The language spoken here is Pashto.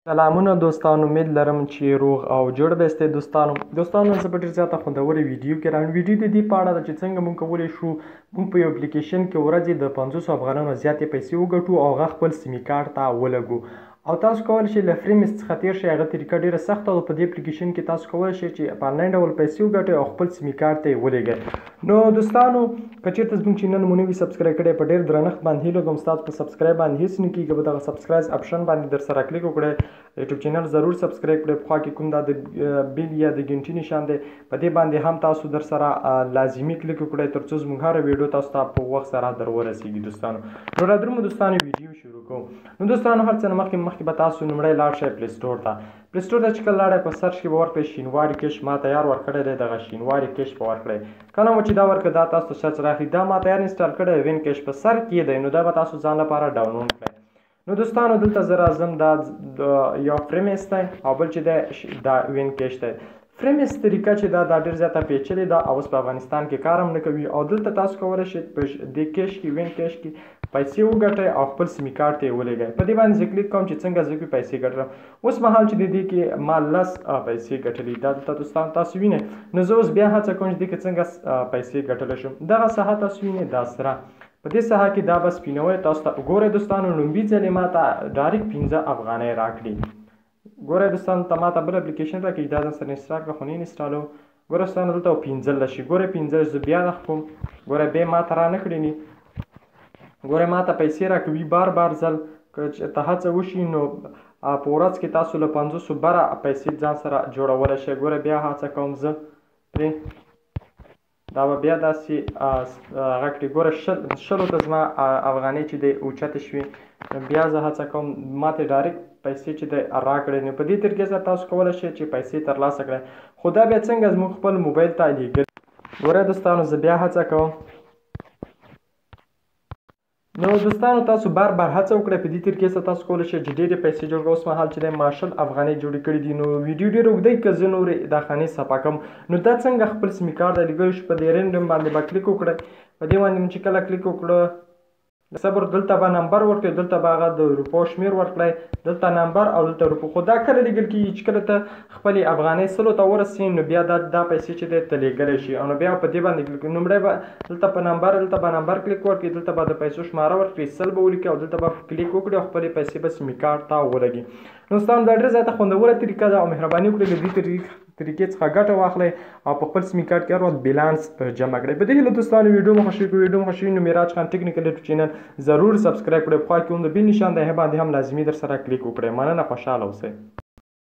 سلامونه دوستانو، امید لرم چې روغ او جوړ به استئ. دوستانو زه په ډېر زیاته خوندورې ویډیو کې راغلم. ویډیو د دې په اړه ده چې څنګه موږ کولی شو موږ په یو اپلیکیشن کې ورځې د 500 افغانانو زیاتې پیسې وګټو او هغه خپل سیمې کارت ته ولګو. او تاسو کولی شئ له فري میث څخه تېر شئ. هغه طریقه ډېره سخته ده. په دې اپلیکیشن کې تاسو کولی شئ چې په انلاین ډول پیسې وګټئ او خپل سیمې کارت ته یې ولېږئ. نو دوستانو که چېرته زموږ چینل مو نه وي سبسکرایب کړی، په ډېر درنښت باندې هیله کوم ستاسو په سبسکرایب باندې هېڅ نه کېږي. په دغه سبسکرایب اپشن باندې در سره کلیک وکړئ. یوټیوب چینل ضرور سبسکرایب کړئ. پخوا کې کوم دا د بیل یا د ګنټي نشان دی، په دې باندې هم تاسو در سره لازمي کلیک وکړئ تر څو زموږ هره ویډیو تاسو ته په وخت سره در ورسېږي. دوستانو نو را درومو دوستانو ویډیو شروع کوو. نو دوستانو هر څه نه مخکې به تاسو لومړی لاړ شئ پلی سټور ته. پلی سټور ته چې کله لاړئ په سرچ کې به ورکړئ شینواري کش. ما تیار ورکړی دی، دغه شینواري کش به ورکړئ. کله مو چې دا ورکړه دا تاسو ته سرچ راخلي. دا ما تیار انسټال کړی وین کش په سر کې دی، نو دا به تاسو ځان لپاره ډاونلوډ کړئ. نو دوستانو دلته زه راځم، دا یو فري میث دی او بل چې دی دا وین کیش دی. فري میث طریقه چې دا ډېر زیاته پیچلې ده او اوس په افغانستان کې کار هم نه کوي. او دلته تاسو کولی شئ په دې کیش کې وین کیش کې پیسې وګټئ او خپل سیمې کارت ته یې ولېږئ. په دې باندې زه کلیک کوم چې څنګه زه پرې پیسې ګټم. اوس مهال چې د دې کې ما 10 پیسې ګټلې، دا دلته دوستان تاسو وینئ. نو زه اوس بیا هڅه کوم چې دې کې څنګه پیسې ګټلی شم. دغه ساحه تاسو وینئ، دا سره په دې ساحه کې دا بس سپینوی تاسو ته وګورئ. دوستانو لومبي ځلې ما ته ډایرکټ 15 افغانۍ راکړي. ګورئ دوستانو ته ما ته بل اپلیکیشن راکړي، دا ځان سره انسټال کړه خو نه یې انسټالو. ګورئ دوستانو دلته 15 شي. ګورئ 15 زه بیا دغه کوم. ګورئ بیا ما ته رانه کړي ني. ګورئ ما ته پیسې راکوي بار ځل. که ته هڅه وشي نو په ورځ کې تاسو له 500 بره پیسې ځان سره جوړولی شئ. ګورئ بیا هڅه کوم زه پرې، دا به بیا داسې هغه کړي. ګوره شلو ته زما افغانۍ چې دی اوچتې شوې. بیا زه هڅه کوم ما ته ډایرکټ پیسې چې دی راکړی. نو په دې طریقې سره تاسو کولی شئ چې پیسې ترلاسه کړئ. خو دا بیا څنګه زموږ خپل موبایل ته لیږل. ګورئ دوستانو زه بیا هڅه کوم. نو دوستانو تاسو بار هڅه وکړئ. په دې طریقې سره تاسو کولی شئ چې ډېرې پیسې جوړ کړئ. اوس مهال چې دی ما 10 افغانۍ جوړې کړي دي. نو ویډیو ډېره اوږده وي، که زه نورې دا خانې صفا کړم. نو دا څنګه خپل سیمې کارت ته لیږلی شو. په دې رینډم باندې به کلیک وکړئ. په دې باندې چې کله کلیک وکړو صبر، دلته به نمبر ورکړئ، دلته به هغه د روپو شمېر ورکړئ، دلته نمبر او دلته روپو. خو دا کله لیږل کېږي چې کله ته خپلې افغانۍ 100 ته ورسېږي نو بیا دا پیسې چې دی ته لیږلی شي. او نو بیا په دې باندې کلیک لومړی به دلته په نمبر کلیک ورکړئ، دلته به د پیسو شماره ورکړئ، 100 به ولیکئ او دلته به کلیک وکړئ او خپلې پیسې به سیمې کارت ته ولګي. نو دوستانو دا ډېره زیاته خوندوره طریقه ده او مهرباني وکړئ له دې طریقې څخه ګټه واخلئ او په خپل سیمې کارت کې هر وخت بیلانس جمع کړئ. په دې هیله دوستانو ویډیو مو خوښوي نو میراج خان ټیکنیکل یوټیوب چینل ضرور سبسکرایب کړئ. پخوا کې هم د بیل نشان دی، هغې باندې هم لازمي در سره کلیک وکړئ. مننه، خوشحاله اوسئ.